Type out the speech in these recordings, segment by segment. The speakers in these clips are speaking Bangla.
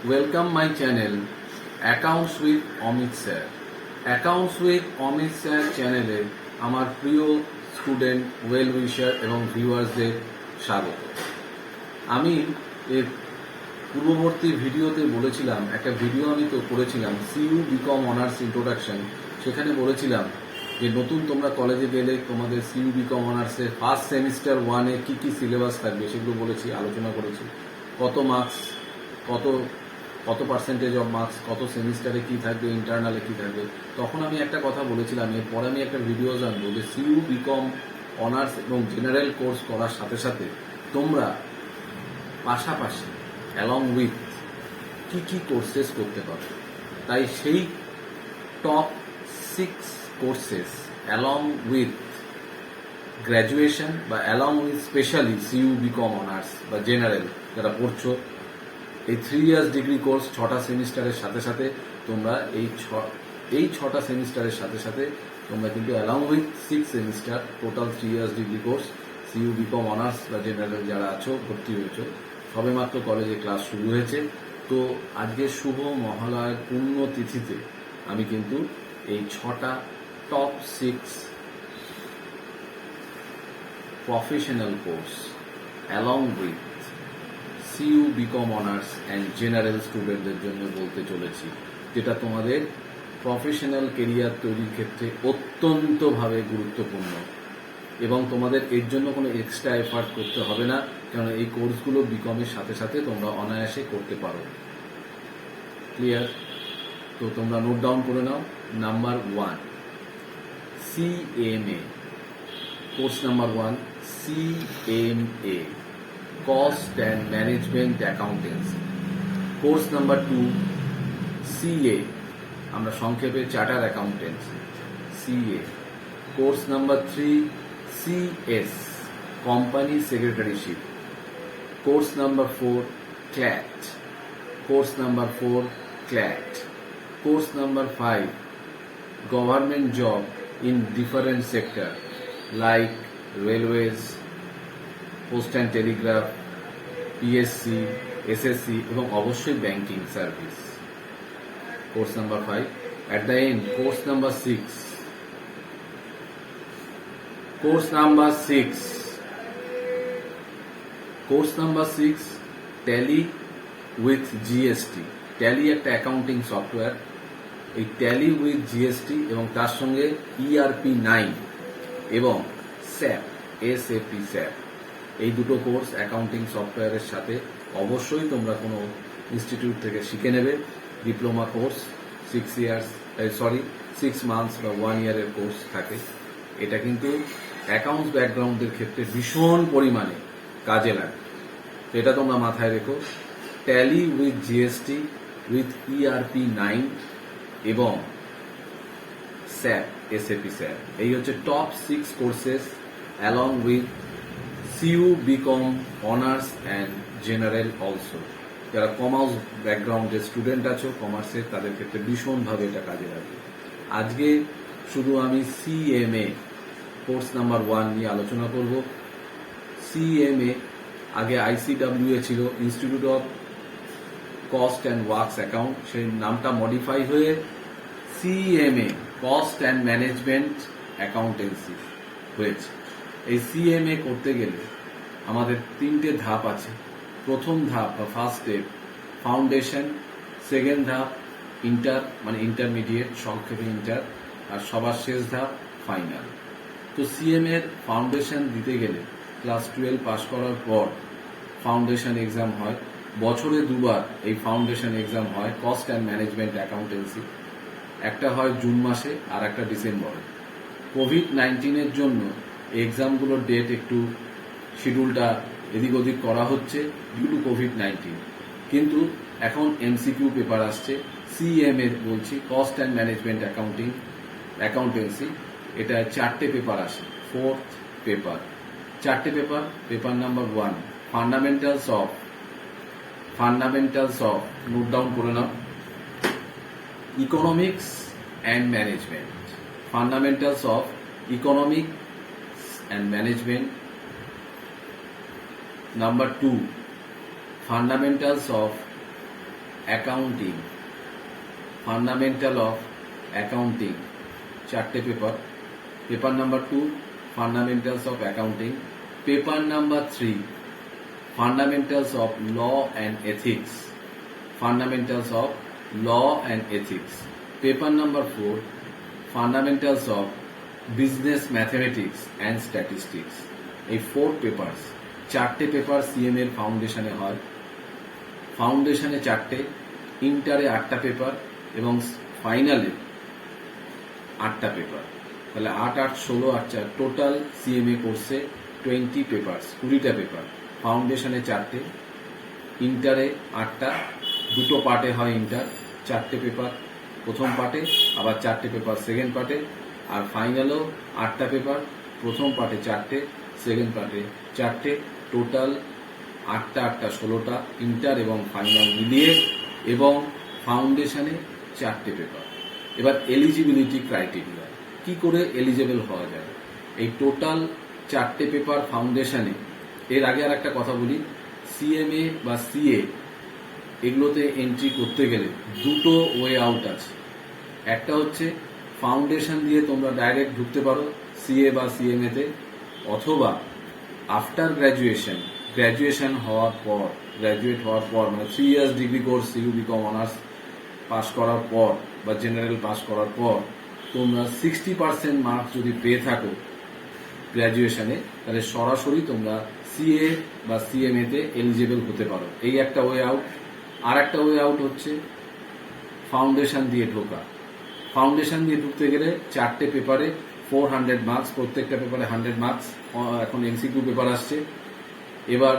Welcome my channel Accounts with Amit Sir. Accounts with Amit Sir চ্যানেলে আমার প্রিয় স্টুডেন্ট ওয়েল উইশার এবং ভিউয়ার্সদের স্বাগত। আমি এর পূর্ববর্তী ভিডিওতে বলেছিলাম, একটা ভিডিও আমি তো করেছিলাম সিইউ বিকম অনার্স ইন্ট্রোডাকশন। সেখানে বলেছিলাম যে নতুন তোমরা কলেজে গেলে তোমাদের সিইউ বিকম অনার্সের ফার্স্ট সেমিস্টার ওয়ানে কী কী সিলেবাস থাকবে সেগুলো বলেছি, আলোচনা করেছি। কত মার্কস, কত পার্সেন্টেজ অফ মার্কস, কত সেমিস্টারে কী থাকবে, ইন্টারনালে কী থাকবে। তখন আমি একটা কথা বলেছিলাম, এরপরে আমি একটা ভিডিও জানবো যে সিইউ বিকম অনার্স এবং জেনারেল কোর্স করার সাথে সাথে তোমরা পাশাপাশি অ্যালং উইথ কী কী কোর্সেস করতে পারো। তাই সেই top 6 courses along with graduation বা along with specially CU BCom honours বা জেনারেল যারা পড়ছো, এই 3 ইয়ার্স ডিগ্রি কোর্স 6টা সেমিস্টারের সাথে সাথে তোমরা এই 6টা সেমিস্টারের সাথে সাথে তোমরা কিন্তু along with 6 semester total 3 years degree course CU BCom honours বা জেনারেল যারা আছো, ভর্তি হয়েছো, সবেমাত্র কলেজে ক্লাস শুরু হয়েছে। তো আজকে শুভ মহালয়ার পূর্ণ তিথিতে আমি কিন্তু এই 6টা top 6 professional course along with CU BCom honours and general স্টুডেন্টদের জন্য বলতে চলেছি, যেটা তোমাদের প্রফেশনাল কেরিয়ার তৈরির ক্ষেত্রে অত্যন্তভাবে গুরুত্বপূর্ণ এবং তোমাদের এর জন্য কোনো এক্সট্রা এফার্ট করতে হবে না, কারণ এই কোর্সগুলো বিকমের সাথে সাথে তোমরা অনায়াসে করতে পারো। ক্লিয়ার? তো তোমরা নোট ডাউন করে নাও। Number 1 CMA, course number 1 CMA, Cost and Management Accountancy. Course number 2 CA, আমরা সংক্ষেপে charter accountancy, CA। Course number 3 CS, company secretaryship. Course number 4 CLAT, course number 4 CLAT। Course number 5 government job in different sector like railways, post and telegraph, PSC, SSC এবং অবশ্যই banking service. Course number 5। At the end course number 6, course number 6 tally with GST. Tally একটা অ্যাকাউন্টিং সফটওয়্যার, এই ট্যালি উইথ জিএসটি এবং তার সঙ্গে ERP 9 এবং SAP SAP, এই দুটো কোর্স অ্যাকাউন্টিং সফটওয়্যারের সাথে অবশ্যই তোমরা কোনো ইনস্টিটিউট থেকে শিখে নেবে। ডিপ্লোমা কোর্স 6 মান্থস বা 1 ইয়ারের কোর্স থাকে। এটা কিন্তু অ্যাকাউন্টস ব্যাকগ্রাউন্ডের ক্ষেত্রে ভীষণ পরিমাণে কাজে লাগে, এটা তোমরা মাথায় রেখো। Tally with GST with ERP 9 এবং SAP SAP, এই হচ্ছে top 6 courses along with CU BCom honours and general also. যারা কমার্স ব্যাকগ্রাউন্ডের স্টুডেন্ট আছো, কমার্সের, তাদের ক্ষেত্রে ভীষণভাবে এটা কাজে লাগবে। আজকে শুধু আমি CMA কোর্স নাম্বার 1 নিয়ে আলোচনা করব। CMA আগে ICWA ছিল, institute of cost and works account, সেই নামটা মডিফাই হয়ে CMA cost and management accountancy হয়েছে। এই CMA করতে গেলে আমাদের 3টে ধাপ আছে। প্রথম ধাপ বা ফার্স্ট স্টেপ ফাউন্ডেশন, সেকেন্ড ধাপ ইন্টারমিডিয়েট, সংক্ষেপে ইন্টার, আর সবার শেষ ধাপ ফাইনাল। তো CMA এর ফাউন্ডেশন দিতে গেলে ক্লাস 12 পাস করার পর ফাউন্ডেশন এক্সাম হয়। বছরে 2বার এই ফাউন্ডেশন এক্সাম হয় কস্ট অ্যান্ড ম্যানেজমেন্ট অ্যাকাউন্টেন্সি, একটা হয় জুন মাসে আর একটা ডিসেম্বরে। কোভিড-19 জন্য এক্সামগুলোর ডেট একটু শিডিউলটা এদিক ওদিক করা হচ্ছে ডিউ টু কোভিড-19, কিন্তু এখন MCQ পেপার আসছে। CMA বলছি, কস্ট অ্যান্ড ম্যানেজমেন্ট অ্যাকাউন্টেন্সি, এটা 4টে পেপার আসে, 4th পেপার। 4টে paper. Paper number 1 fundamentals of, note down করে নাও, economics and management, fundamentals of economics and management. Number 2 fundamentals of accounting, fundamental of accounting, 4টে paper. Paper number 2 fundamentals of accounting, paper number 3 fundamentals of law and ethics, fundamentals of law and ethics, paper number 4 fundamentals of business mathematics and statistics. এই 4 পেপারস, 4টে পেপার সিএম এর ফাউন্ডেশনে হয়। ফাউন্ডেশনে 4টে, ইন্টারে 8টা পেপার এবং ফাইনালে 8টা পেপার। তাহলে 8 8 16 8 4 টোটাল সিএমএ কোর্সে 20 পেপার, 20টা পেপার। ফাউন্ডেশনে 4টে, ইন্টারে 8টা, 2টো পার্টে হয় ইন্টার, 4টে পেপার প্রথম পার্টে, আবার 4টে পেপার সেকেন্ড পার্টে, আর ফাইনালও 8টা পেপার, প্রথম পার্টে 4টে, সেকেন্ড পার্টে 4টে, টোটাল 8টা 8টা 16টা ইন্টার এবং ফাইনাল মিলিয়ে, এবং ফাউন্ডেশনে 4টে পেপার। এবার এলিজিবিলিটি ক্রাইটেরিয়া, কি করে এলিজেবল হওয়া যায় এই টোটাল 4টে পেপার ফাউন্ডেশনে। এর আগে আর একটা কথা বলি, সিএমএ বা সিএ এগুলোতে এন্ট্রি করতে গেলে 2টো ওয়ে আউট আছে। একটা হচ্ছে ফাউন্ডেশন দিয়ে তোমরা ডাইরেক্ট ঢুকতে পারো সিএ বা সিএমএ তে, অথবা আফটার গ্র্যাজুয়েশন হওয়ার পর, গ্র্যাজুয়েট হওয়ার পর, মানে 3 years degree course U BCom honours pass করার পর বা জেনারেল পাস করার পর তোমরা 60% মার্কস যদি পেয়ে থাকো গ্র্যাজুয়েশনে, তাহলে সরাসরি তোমরা সিএ বা সিএমএ তে এলিজেবল হতে পারো। এই একটা ওয়ে আউট। আর একটা ওয়ে আউট হচ্ছে ফাউন্ডেশন দিয়ে ঢোকা। ফাউন্ডেশন দিয়ে ঢুকতে গেলে 4টে পেপারে 400 মার্কস, প্রত্যেকটা পেপারে 100 মার্কস, এখন এমসিকিউ পেপার আসছে। এবার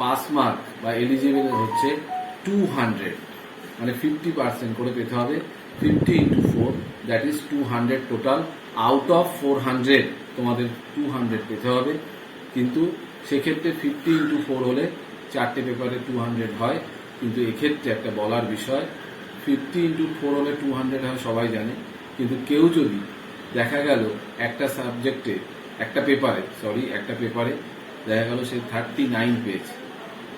পাস মার্ক বা এলিজিবল হচ্ছে 200, মানে 50% করে পেতে হবে। 50 into 4 that is 200 total. Out of 400 তোমাদের 200 পেতে হবে। কিন্তু সেক্ষেত্রে 50 into 4 হলে 4টে পেপারে 200 হয়, কিন্তু এক্ষেত্রে একটা বলার বিষয়, 50 into 4 হলে 200 হয় সবাই জানে, কিন্তু কেউ যদি দেখা গেল একটা সাবজেক্টে, একটা পেপারে দেখা গেল সে 39 পেয়েছে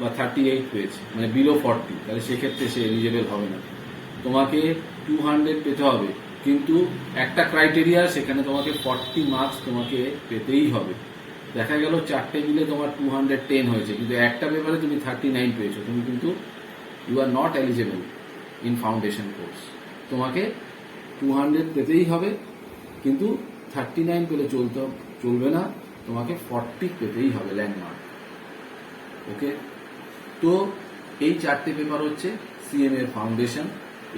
বা 38 পেয়েছে, মানে বিলো 40, তাহলে সেক্ষেত্রে সে এলিজেবল হবে না। তোমাকে 200 পেতে হবে, কিন্তু একটা ক্রাইটেরিয়া, সেখানে তোমাকে 40 মার্কস তোমাকে পেতেই হবে। দেখা গেল 4টে মিলে তোমার 210 হয়েছে, কিন্তু একটা পেপারে তুমি 39 পেয়েছো, তুমি কিন্তু you are not eligible in foundation course. তোমাকে 200 পেতেই হবে, কিন্তু 39 পেলে চলবে না, তোমাকে 40 পেতেই হবে ল্যান্ডমার্ক। ওকে, তো এই 4টে পেপার হচ্ছে সিএমএ এর ফাউন্ডেশন,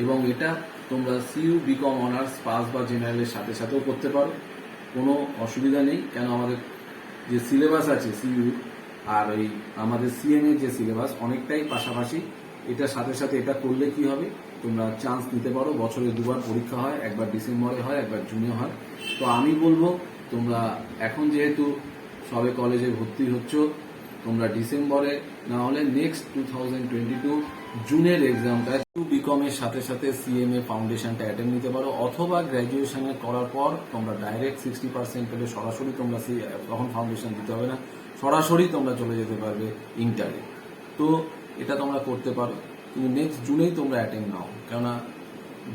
এবং এটা তোমরা সিইউ বিকম অনার্স পাস বা জেনারেলের সাথে সাথেও করতে পারো, কোনো অসুবিধা নেই। কেন আমাদের যে সিলেবাস আছে সিইউ আর ওই আমাদের সিএমএ যে সিলেবাস অনেকটাই পাশাপাশি। এটার সাথে সাথে এটা করলে কি হবে, তোমরা চান্স নিতে পারো। বছরে 2বার পরীক্ষা হয়, একবার ডিসেম্বরে হয়, একবার জুনে হয়। তো আমি বলবো তোমরা এখন যেহেতু সবে কলেজে ভর্তি হচ্ছ, তোমরা ডিসেম্বরে না হলে নেক্সট 2022 জুনের এক্সামটা বিকম এর সাথে সাথে সিএমএ ফাউন্ডেশনটা অ্যাটেন্ড নিতে পারো, অথবা গ্র্যাজুয়েশন করার পর তোমরা ডাইরেক্ট 60% পেলে সরাসরি তোমরা তখন ফাউন্ডেশন দিতে হবে না, সরাসরি তোমরা চলে যেতে পারবে ইন্টারে। তো এটা তোমরা করতে পারো, কিন্তু নেক্সট জুনেই তোমরা অ্যাটেন্ড নাও, কেননা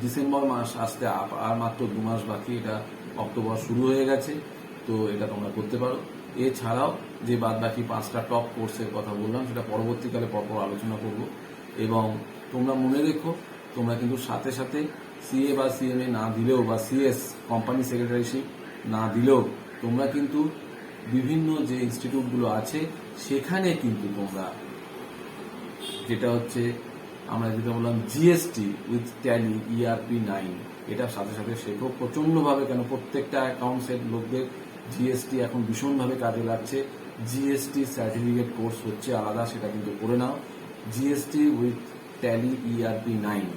ডিসেম্বর মাস আসতে আর মাত্র 2 মাস বাকি, এটা অক্টোবর শুরু হয়ে গেছে। তো এটা তোমরা করতে পারো। এছাড়াও যে বাদ বাকি 5টা টপ কোর্সের কথা বললাম, সেটা পরবর্তীকালে পরপর আলোচনা করব। এবং তোমরা মনে রেখো, তোমরা কিন্তু সাথে সাথে সিএ বা সিএমএ না দিলেও, বা সিএস কোম্পানি সেক্রেটারিশিপ না দিলেও, তোমরা কিন্তু বিভিন্ন যে ইনস্টিটিউটগুলো আছে সেখানে কিন্তু তোমরা, যেটা হচ্ছে আমরা যেটা বললাম জিএসটি উইথ ট্যালি ইআরপি 9, এটার সাথে সাথে শেখো প্রচন্ডভাবে। কেন প্রত্যেকটা অ্যাকাউন্টসের লোকদের জিএসটি এখন ভীষণভাবে কাজে লাগছে। জিএসটি সার্টিফিকেট কোর্স হচ্ছে আলাদা, সেটা কিন্তু করে নাও। জিএসটি উইথ ট্যালি ইআরপি 9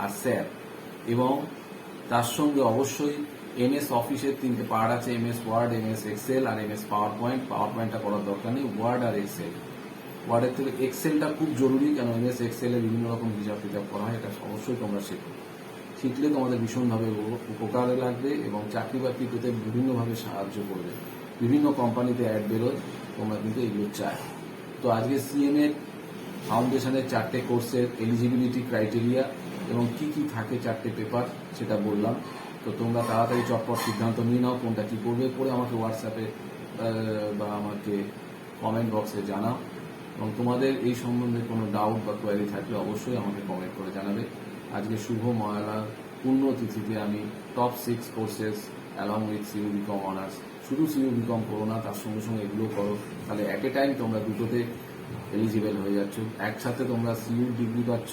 আর স্যাপ, এবং তার সঙ্গে অবশ্যই এমএস অফিসের 3টে পার্ট আছে, এমএস ওয়ার্ড, এমএস এক্সেল আর এমএস পাওয়ার পয়েন্ট। পাওয়ার পয়েন্টটা করার দরকার নেই, ওয়ার্ড আর এক্সেল। ওয়ার্ডের থেকে এক্সেলটা খুব জরুরি, কেন এমএস এক্সেলে বিভিন্ন রকম হিসাব টিসাব করা হয়, এটা অবশ্যই তোমরা শেখো। শিখলে তোমাদের ভীষণভাবে উপকারে লাগবে এবং চাকরি বাকরি পেতে বিভিন্নভাবে সাহায্য করবে। বিভিন্ন কোম্পানিতে অ্যাড বেরোয়, তোমরা কিন্তু এগুলো চাই। তো আজকে সিএমএ ফাউন্ডেশনের 4টে কোর্সের এলিজিবিলিটি ক্রাইটেরিয়া এবং কি কি থাকে 4টে পেপার সেটা বললাম। তো তোমরা তাড়াতাড়ি চটপট সিদ্ধান্ত নিয়ে নাও কোনটা কি করবে, করে আমাকে হোয়াটসঅ্যাপে বা আমাকে কমেন্ট বক্সে জানাও। এবং তোমাদের এই সম্বন্ধে কোনো ডাউট বা কোয়ারি থাকলে অবশ্যই আমাকে কমেন্ট করে জানাবে। আজকে শুভ মহালয়ার পুণ্যতিথিতে আমি top 6 courses along with CU BCom honours, শুধু সিইউ বিকম করো না, তার সঙ্গে সঙ্গে এগুলো করো, তাহলে এট এ টাইম তোমরা দুটোতে এলিজিবল হয়ে যাচ্ছ, একসাথে তোমরা সিইউ ডিগ্রি পাচ্ছ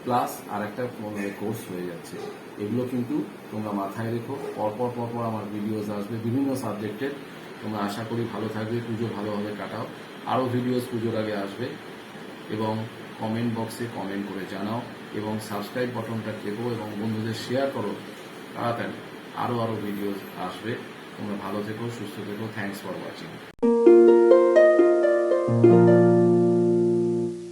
প্লাস আর একটা কোর্স হয়ে যাচ্ছে। এগুলো কিন্তু তোমরা মাথায় রেখো। পরপর আমার ভিডিওস আসবে বিভিন্ন সাবজেক্টের। তোমরা আশা করি ভালো থাকবে, পুজো ভালোভাবে কাটাও। আরও ভিডিওস পুজোর আগে আসবে এবং কমেন্ট বক্সে কমেন্ট করে জানাও এবং সাবস্ক্রাইব বাটনটা টেপো এবং বন্ধুদের শেয়ার করো। তাড়াতাড়ি আরও ভিডিওস আসবে। তোমরা ভালো থেকো, সুস্থ থেকো। Thanks for watching.